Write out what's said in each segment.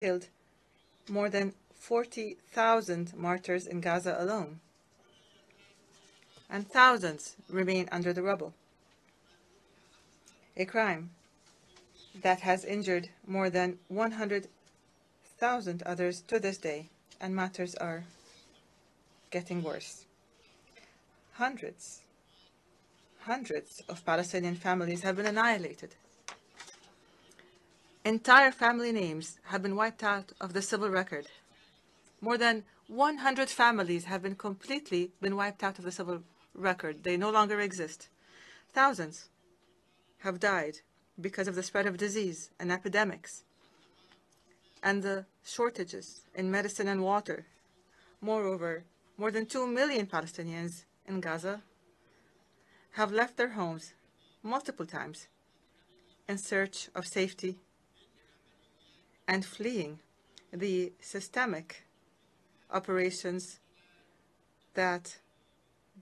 killed more than 40,000 martyrs in Gaza alone, and thousands remain under the rubble. A crime that has injured more than 100,000 others to this day, and matters are getting worse. Hundreds of Palestinian families have been annihilated. Entire family names have been wiped out of the civil record. More than 100 families have been completely wiped out of the civil record. They no longer exist. Thousands have died because of the spread of disease and epidemics and the shortages in medicine and water. Moreover, more than 2 million Palestinians in Gaza have left their homes multiple times in search of safety and fleeing the systemic operations that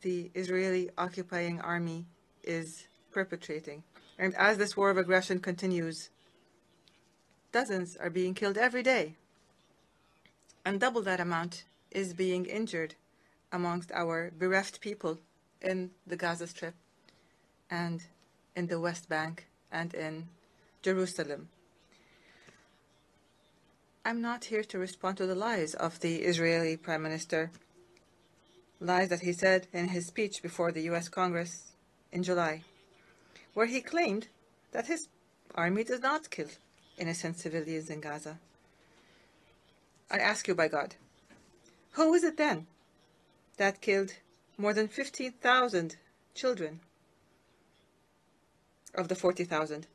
the Israeli occupying army is perpetrating. And as this war of aggression continues, dozens are being killed every day, and double that amount is being injured amongst our bereft people in the Gaza Strip and in the West Bank and in Jerusalem. I'm not here to respond to the lies of the Israeli Prime Minister, lies that he said in his speech before the U.S. Congress in July, where he claimed that his army does not kill innocent civilians in Gaza. I ask you by God, who is it then that killed more than 15,000 children of the 40,000,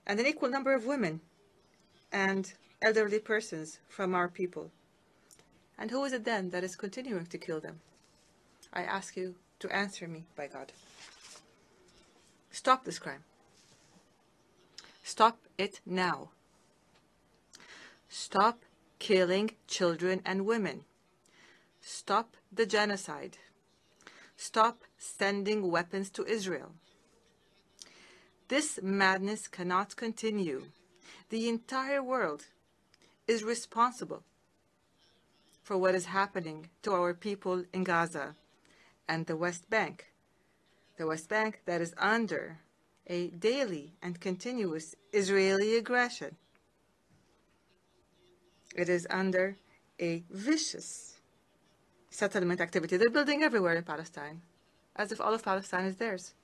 and an equal number of women and elderly persons from our people? And who is it then that is continuing to kill them? I ask you to answer me, by God. Stop this crime. Stop it now. Stop killing children and women. Stop the genocide. Stop sending weapons to Israel. This madness cannot continue. The entire world is responsible for what is happening to our people in Gaza and the West Bank. The West Bank that is under a daily and continuous Israeli aggression. It is under a vicious settlement activity. They're building everywhere in Palestine, as if all of Palestine is theirs.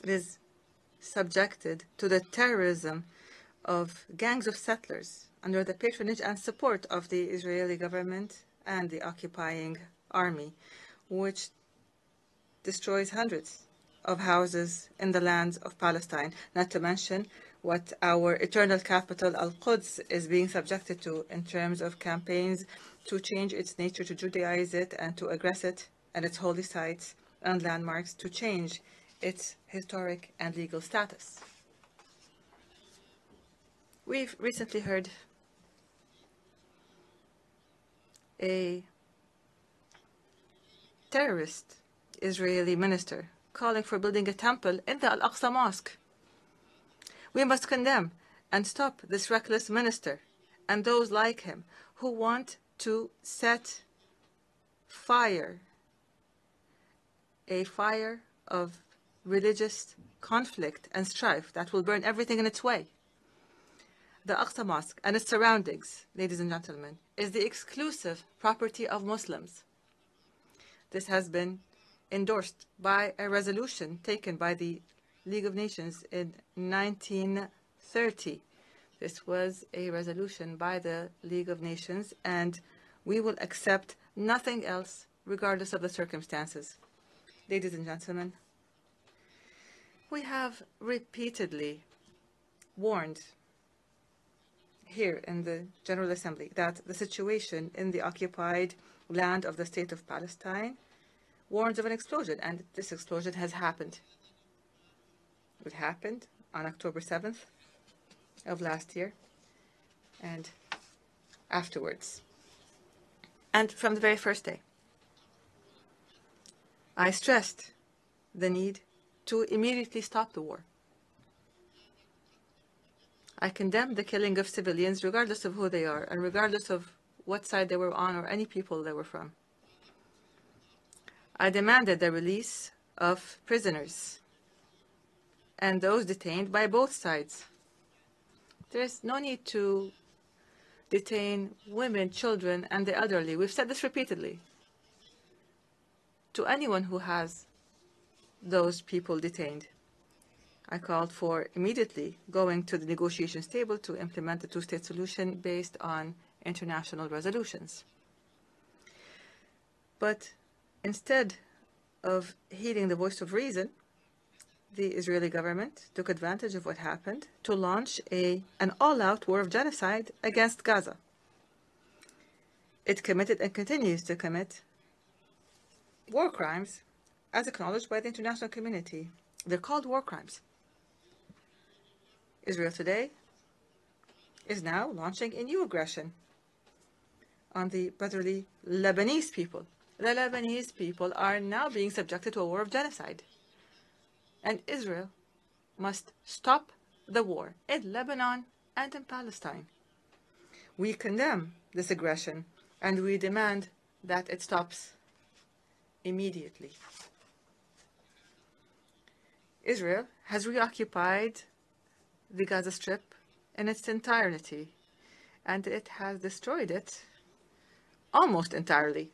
It is subjected to the terrorism of gangs of settlers under the patronage and support of the Israeli government and the occupying army, which destroys hundreds of houses in the lands of Palestine, not to mention what our eternal capital, Al-Quds, is being subjected to in terms of campaigns to change its nature, to Judaize it, and to aggress it and its holy sites and landmarks, to change its historic and legal status. We've recently heard a terrorist Israeli minister calling for building a temple in the Al-Aqsa Mosque. We must condemn and stop this reckless minister and those like him who want to set fire, a fire of religious conflict and strife that will burn everything in its way. The Aqsa Mosque and its surroundings, ladies and gentlemen, is the exclusive property of Muslims. This has been endorsed by a resolution taken by the League of Nations in 1930. This was a resolution by the League of Nations, and we will accept nothing else regardless of the circumstances. Ladies and gentlemen, we have repeatedly warned here in the General Assembly that the situation in the occupied land of the State of Palestine warns of an explosion, and this explosion has happened. It happened on October 7th of last year and afterwards. And from the very first day, I stressed the need to immediately stop the war. I condemn the killing of civilians regardless of who they are and regardless of what side they were on or any people they were from. I demanded the release of prisoners and those detained by both sides. There is no need to detain women, children, and the elderly. We've said this repeatedly. To anyone who has those people detained, I called for immediately going to the negotiations table to implement the two-state solution based on international resolutions. But instead of heeding the voice of reason, the Israeli government took advantage of what happened to launch an all-out war of genocide against Gaza. It committed and continues to commit war crimes as acknowledged by the international community. They're called war crimes. Israel today is now launching a new aggression on the brotherly Lebanese people. The Lebanese people are now being subjected to a war of genocide. And Israel must stop the war in Lebanon and in Palestine. We condemn this aggression and we demand that it stops immediately. Israel has reoccupied the Gaza Strip in its entirety, and it has destroyed it almost entirely,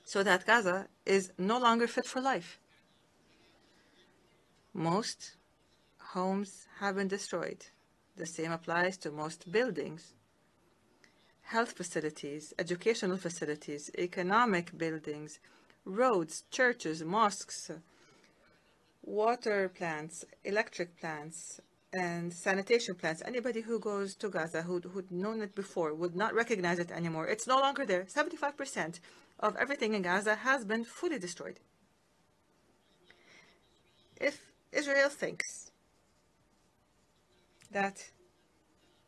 so that Gaza is no longer fit for life. Most homes have been destroyed. The same applies to most buildings, health facilities, educational facilities, economic buildings, roads, churches, mosques, water plants, electric plants, and sanitation plants. Anybody who goes to Gaza who'd known it before would not recognize it anymore. It's no longer there. 75% of everything in Gaza has been fully destroyed. If Israel thinks that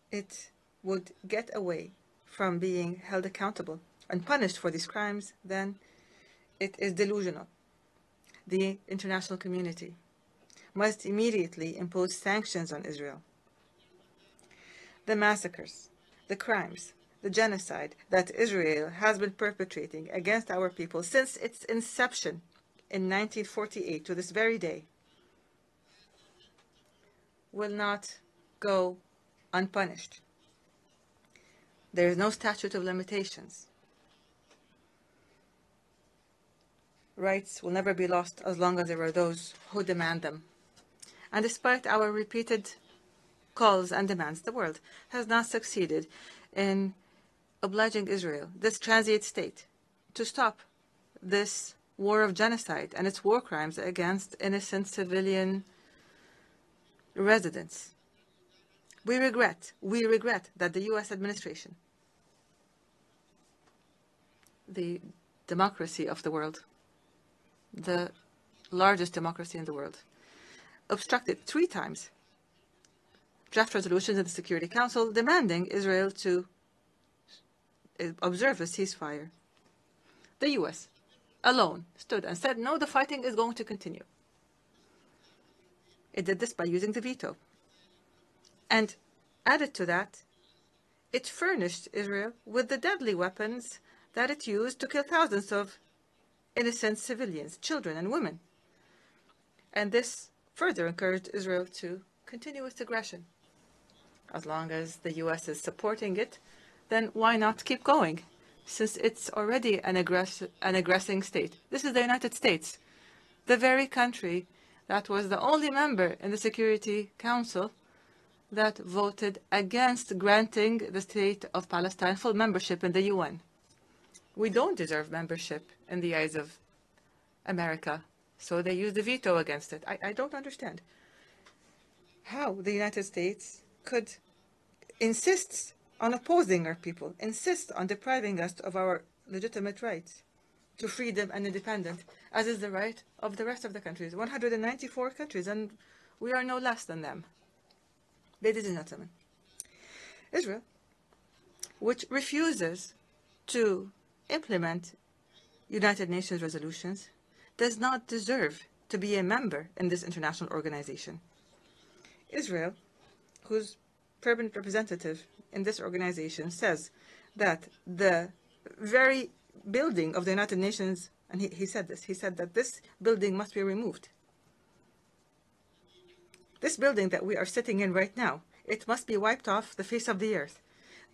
it would get away from being held accountable and punished for these crimes, then it is delusional. The international community must immediately impose sanctions on Israel. The massacres, the crimes, the genocide that Israel has been perpetrating against our people since its inception in 1948 to this very day will not go unpunished. There is no statute of limitations. Rights will never be lost as long as there are those who demand them. And despite our repeated calls and demands, the world has not succeeded in obliging Israel, this transient state, to stop this war of genocide and its war crimes against innocent civilian residents. We regret that the U.S. administration, the democracy of the world, the largest democracy in the world, obstructed 3 times draft resolutions in the Security Council demanding Israel to observe a ceasefire. The U.S. alone stood and said, no, the fighting is going to continue. It did this by using the veto. And added to that, it furnished Israel with the deadly weapons that it used to kill thousands of innocent civilians, children and women. And this further encouraged Israel to continue its aggression. As long as the U.S. is supporting it, then why not keep going, since it's already an aggressing state? This is the United States, the very country that was the only member in the Security Council that voted against granting the state of Palestine full membership in the UN. We don't deserve membership in the eyes of America, so they used the veto against it. I don't understand how the United States could insist on opposing our people, insist on depriving us of our legitimate rights to freedom and independence, as is the right of the rest of the countries, 194 countries, and we are no less than them. Ladies and gentlemen, Israel, which refuses to implement United Nations resolutions, does not deserve to be a member in this international organization. Israel, whose permanent representative in this organization says that the very building of the United Nations, and he said this, he said that this building must be removed. This building that we are sitting in right now, it must be wiped off the face of the earth.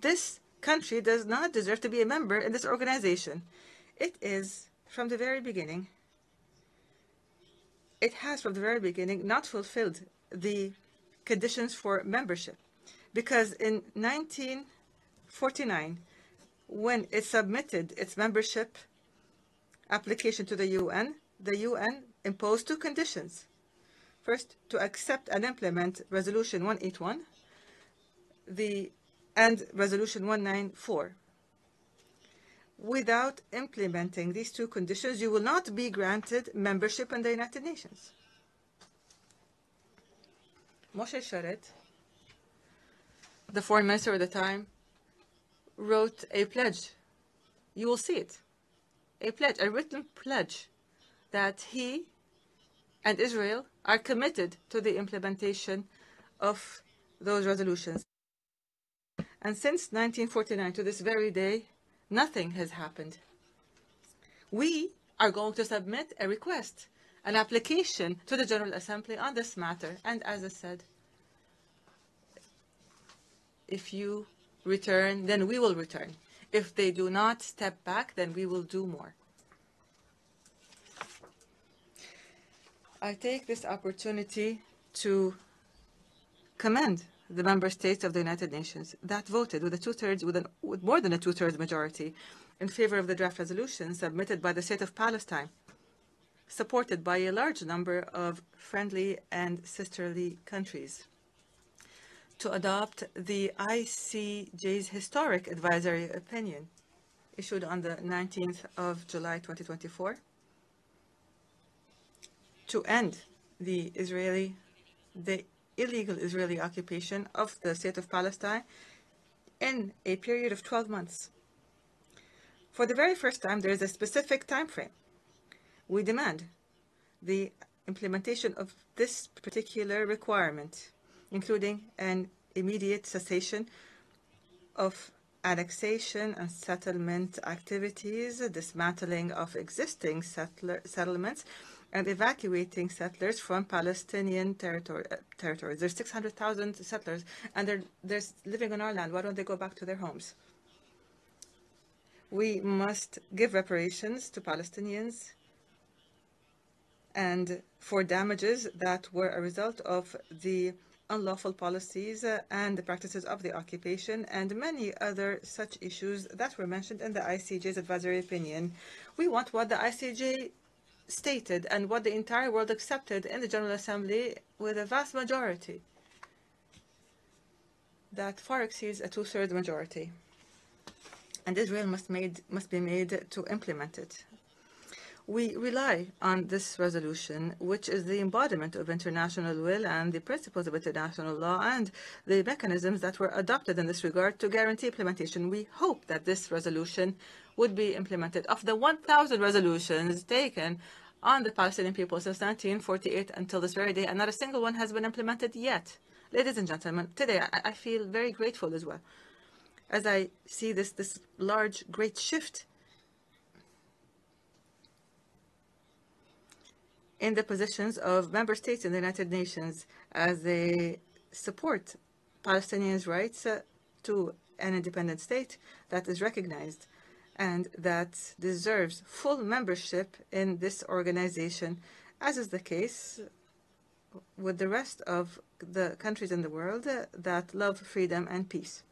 This country does not deserve to be a member in this organization. It is, from the very beginning, it has from the very beginning not fulfilled the conditions for membership. Because in 1949, when it submitted its membership application to the UN imposed two conditions. First, to accept and implement Resolution 181 and Resolution 194. Without implementing these two conditions, you will not be granted membership in the United Nations. Moshe Sharet, the foreign minister at the time, wrote a pledge. You will see it. A pledge, a written pledge, that he and Israel are committed to the implementation of those resolutions. And since 1949 to this very day, nothing has happened. We are going to submit a request, an application to the General Assembly on this matter. And as I said, if you return, then we will return. If they do not step back, then we will do more. I take this opportunity to commend the member states of the United Nations that voted with more than a two-thirds majority in favor of the draft resolution submitted by the State of Palestine, supported by a large number of friendly and sisterly countries, to adopt the ICJ's historic advisory opinion issued on the 19th of July 2024 to end the illegal Israeli occupation of the State of Palestine in a period of 12 months. For the very first time, there is a specific time frame. We demand the implementation of this particular requirement, including an immediate cessation of annexation and settlement activities, dismantling of existing settlements, and evacuating settlers from Palestinian territories. There's 600,000 settlers, and they're living on our land. Why don't they go back to their homes? We must give reparations to Palestinians and for damages that were a result of the unlawful policies and the practices of the occupation, and many other such issues that were mentioned in the ICJ's advisory opinion. We want what the ICJ stated and what the entire world accepted in the General Assembly with a vast majority that far exceeds a two-thirds majority. And Israel must be made to implement it. We rely on this resolution, which is the embodiment of international will and the principles of international law and the mechanisms that were adopted in this regard to guarantee implementation. We hope that this resolution would be implemented. Of the 1,000 resolutions taken on the Palestinian people since 1948 until this very day, and not a single one has been implemented yet. Ladies and gentlemen, today I feel very grateful as well, as I see this large, great shift in the positions of member states in the United Nations as they support Palestinians' rights to an independent state that is recognized and that deserves full membership in this organization, as is the case with the rest of the countries in the world that love freedom and peace.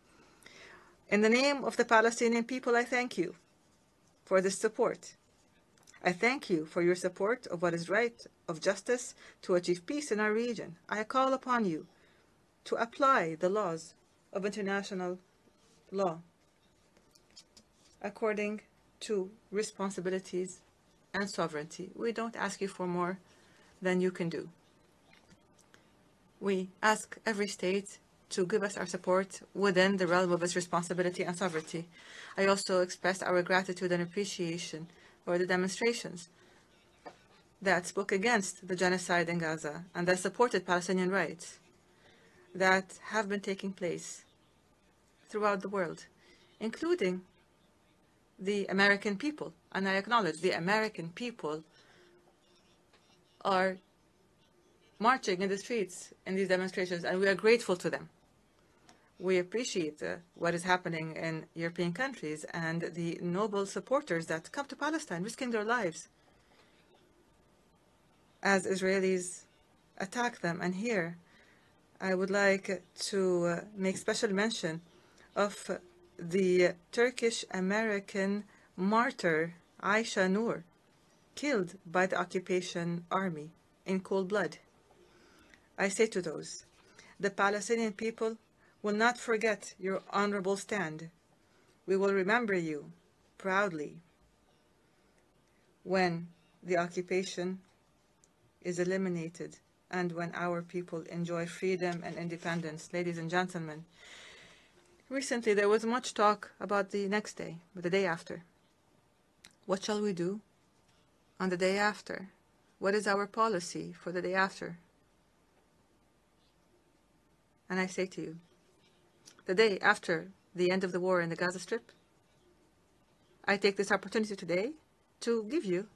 In the name of the Palestinian people, I thank you for this support. I thank you for your support of what is right, of justice, to achieve peace in our region. I call upon you to apply the laws of international law according to responsibilities and sovereignty. We don't ask you for more than you can do. We ask every state to give us our support within the realm of its responsibility and sovereignty. I also express our gratitude and appreciation for the demonstrations that spoke against the genocide in Gaza and that supported Palestinian rights. that have been taking place throughout the world, including the American people. And I acknowledge the American people are marching in the streets in these demonstrations, and we are grateful to them. We appreciate what is happening in European countries and the noble supporters that come to Palestine, risking their lives as Israelis attack them. And here, I would like to make special mention of the Turkish-American martyr Aisha Noor, killed by the occupation army in cold blood. I say to those, the Palestinian people will not forget your honorable stand. We will remember you proudly when the occupation is eliminated and when our people enjoy freedom and independence. Ladies and gentlemen, recently there was much talk about the next day, the day after. What shall we do on the day after? What is our policy for the day after? And I say to you, the day after the end of the war in the Gaza Strip, I take this opportunity today to give you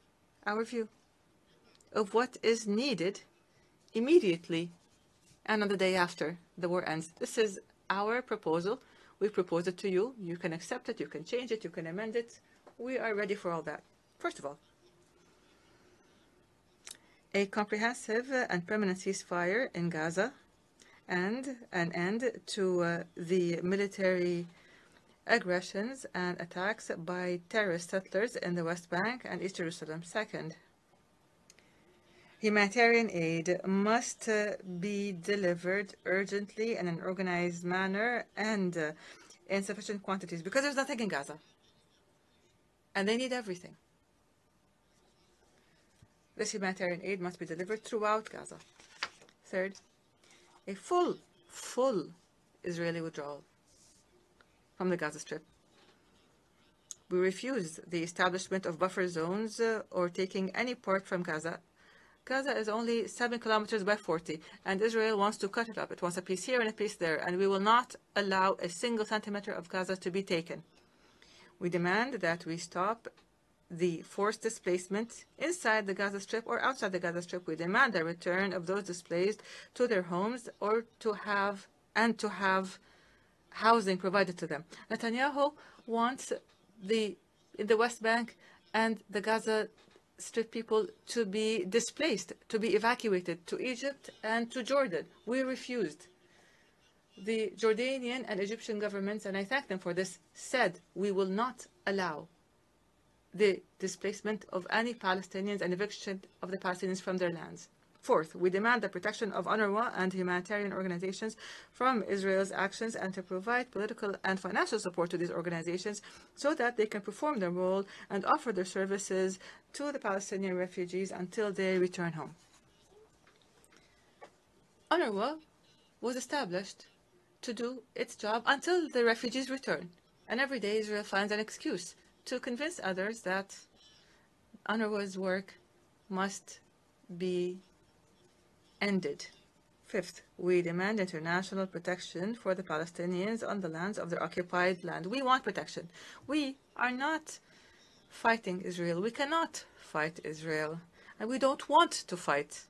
our view of what is needed immediately and on the day after the war ends. This is our proposal. We propose it to you. You can accept it, you can change it, you can amend it. We are ready for all that. First of all, a comprehensive and permanent ceasefire in Gaza and an end to the military aggressions and attacks by terrorist settlers in the West Bank and East Jerusalem. Second, humanitarian aid must be delivered urgently in an organized manner and in sufficient quantities, because there's nothing in Gaza and they need everything. This humanitarian aid must be delivered throughout Gaza. Third, a full Israeli withdrawal from the Gaza Strip. We refuse the establishment of buffer zones or taking any part from Gaza. Gaza is only 7 kilometers by 40, and Israel wants to cut it up. It wants a piece here and a piece there, and we will not allow a single centimeter of Gaza to be taken. We demand that we stop the forced displacement inside the Gaza Strip or outside the Gaza Strip. We demand the return of those displaced to their homes or to have housing provided to them. Netanyahu wants in the West Bank and the Gaza Strip people to be displaced, to be evacuated to Egypt and to Jordan. We refused. The Jordanian and Egyptian governments, and I thank them for this, said we will not allow the displacement of any Palestinians and eviction of the Palestinians from their lands. Fourth, we demand the protection of UNRWA and humanitarian organizations from Israel's actions and to provide political and financial support to these organizations so that they can perform their role and offer their services to the Palestinian refugees until they return home. UNRWA was established to do its job until the refugees return. And every day Israel finds an excuse to convince others that UNRWA's work must be ended. Fifth, we demand international protection for the Palestinians on the lands of their occupied land. We want protection. We are not fighting Israel. We cannot fight Israel. And we don't want to fight.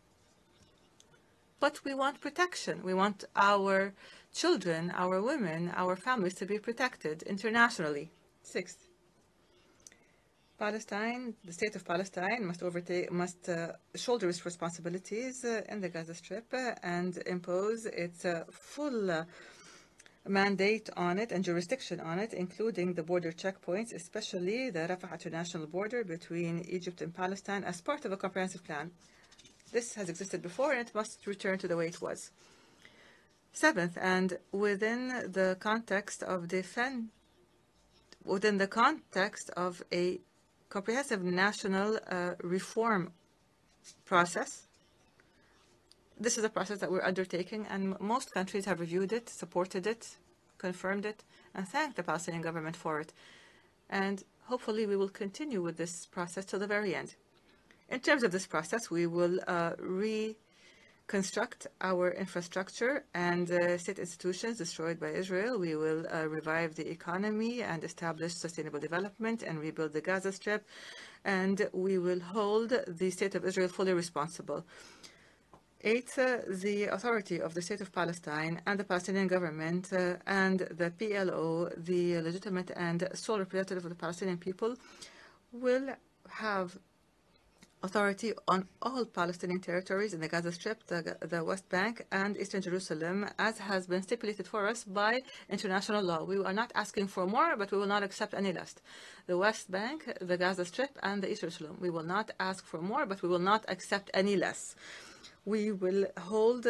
But we want protection. We want our children, our women, our families to be protected internationally. Sixth, Palestine, the state of Palestine must shoulder its responsibilities in the Gaza Strip and impose its full mandate on it and jurisdiction on it, including the border checkpoints, especially the Rafah international border between Egypt and Palestine, as part of a comprehensive plan. This has existed before and it must return to the way it was. Seventh, and within the context of a comprehensive national reform process. This is a process that we're undertaking, and most countries have reviewed it, supported it, confirmed it, and thanked the Palestinian government for it. And hopefully we will continue with this process till the very end. In terms of this process, we will construct our infrastructure and state institutions destroyed by Israel. We will revive the economy and establish sustainable development and rebuild the Gaza Strip. And we will hold the State of Israel fully responsible. 8, the authority of the State of Palestine and the Palestinian government and the PLO, the legitimate and sole representative of the Palestinian people, will have authority on all Palestinian territories in the Gaza Strip, the West Bank, and Eastern Jerusalem, as has been stipulated for us by international law. We are not asking for more, but we will not accept any less. The West Bank, the Gaza Strip, and the Eastern Jerusalem. We will not ask for more, but we will not accept any less. We will hold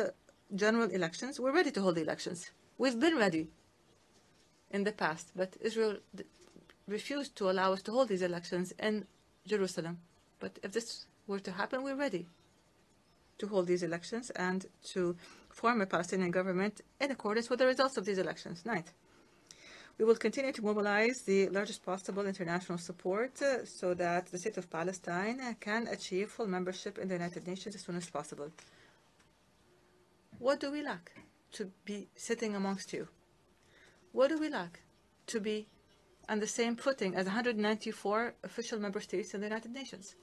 general elections. We're ready to hold the elections. We've been ready in the past, but Israel refused to allow us to hold these elections in Jerusalem. But if this were to happen, we're ready to hold these elections and to form a Palestinian government in accordance with the results of these elections. 9th, we will continue to mobilize the largest possible international support so that the State of Palestine can achieve full membership in the United Nations as soon as possible. What do we lack? To be sitting amongst you. What do we lack? To be on the same footing as 194 official member states in the United Nations.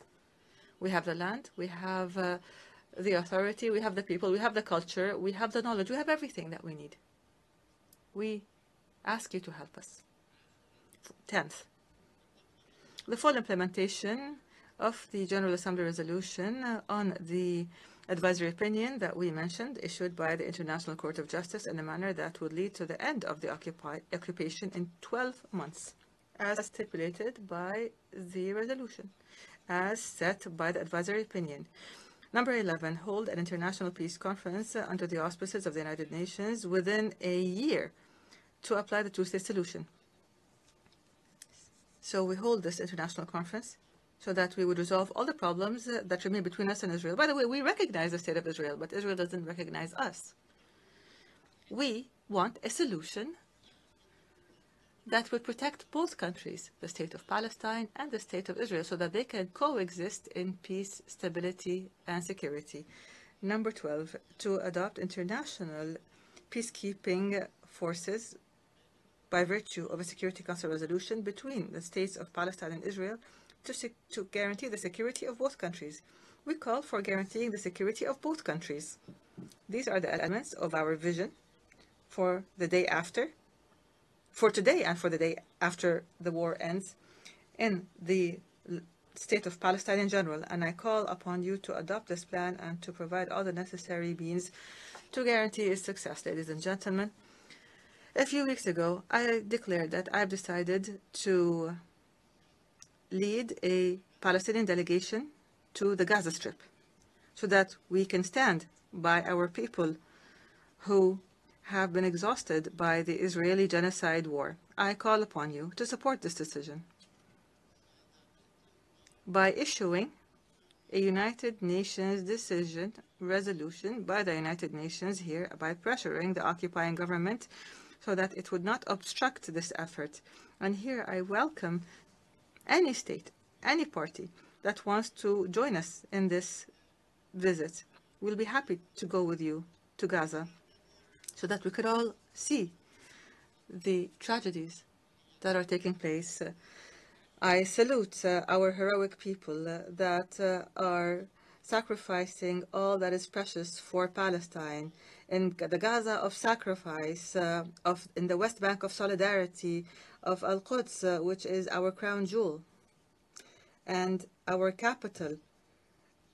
We have the land, we have the authority, we have the people, we have the culture, we have the knowledge, we have everything that we need. We ask you to help us. 10th, the full implementation of the General Assembly resolution on the advisory opinion that we mentioned, issued by the International Court of Justice in a manner that would lead to the end of the occupation in 12 months, as stipulated by the resolution, as set by the advisory opinion. Number 11, hold an international peace conference under the auspices of the United Nations within a year to apply the two-state solution. So we hold this international conference so that we would resolve all the problems that remain between us and Israel. By the way, we recognize the State of Israel, but Israel doesn't recognize us. We want a solution that would protect both countries, the State of Palestine and the State of Israel, so that they can coexist in peace, stability, and security. Number 12, to adopt international peacekeeping forces by virtue of a Security Council resolution between the states of Palestine and Israel to guarantee the security of both countries. We call for guaranteeing the security of both countries. These are the elements of our vision for the day after, for today and for the day after the war ends, in the State of Palestine in general. And I call upon you to adopt this plan and to provide all the necessary means to guarantee its success. Ladies and gentlemen, a few weeks ago, I declared that I've decided to lead a Palestinian delegation to the Gaza Strip so that we can stand by our people who have been exhausted by the Israeli genocide war. I call upon you to support this decision by issuing a United Nations decision resolution by the United Nations here, by pressuring the occupying government so that it would not obstruct this effort. And here I welcome any state, any party that wants to join us in this visit. We'll be happy to go with you to Gaza so that we could all see the tragedies that are taking place. I salute our heroic people that are sacrificing all that is precious for Palestine, in the Gaza of sacrifice, in the West Bank of solidarity, of Al-Quds, which is our crown jewel and our capital.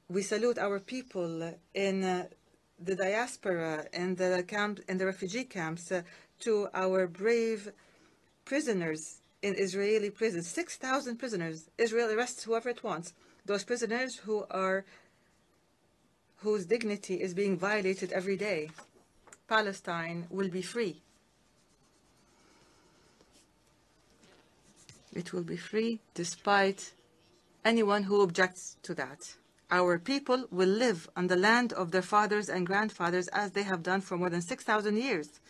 We salute our people in the diaspora, in the camp, in the refugee camps, to our brave prisoners in Israeli prisons. 6,000 prisoners. Israel arrests whoever it wants. Those prisoners whose dignity is being violated every day. Palestine will be free. It will be free despite anyone who objects to that. Our people will live on the land of their fathers and grandfathers as they have done for more than 6,000 years.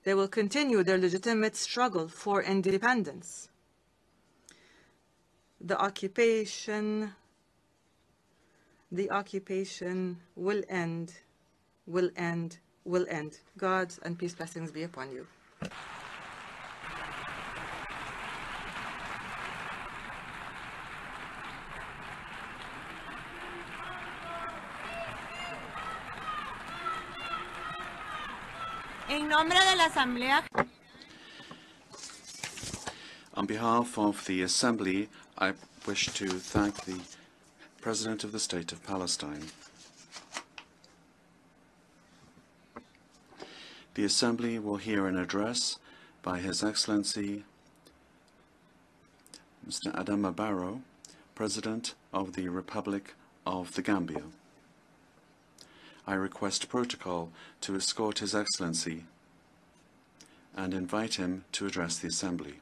They will continue their legitimate struggle for independence. The occupation will end will end. God's and peace blessings be upon you. En nombre de la Asamblea. On behalf of the Assembly, I wish to thank the President of the State of Palestine. The Assembly will hear an address by His Excellency Mr. Adama Barrow, President of the Republic of the Gambia. I request protocol to escort His Excellency and invite him to address the Assembly.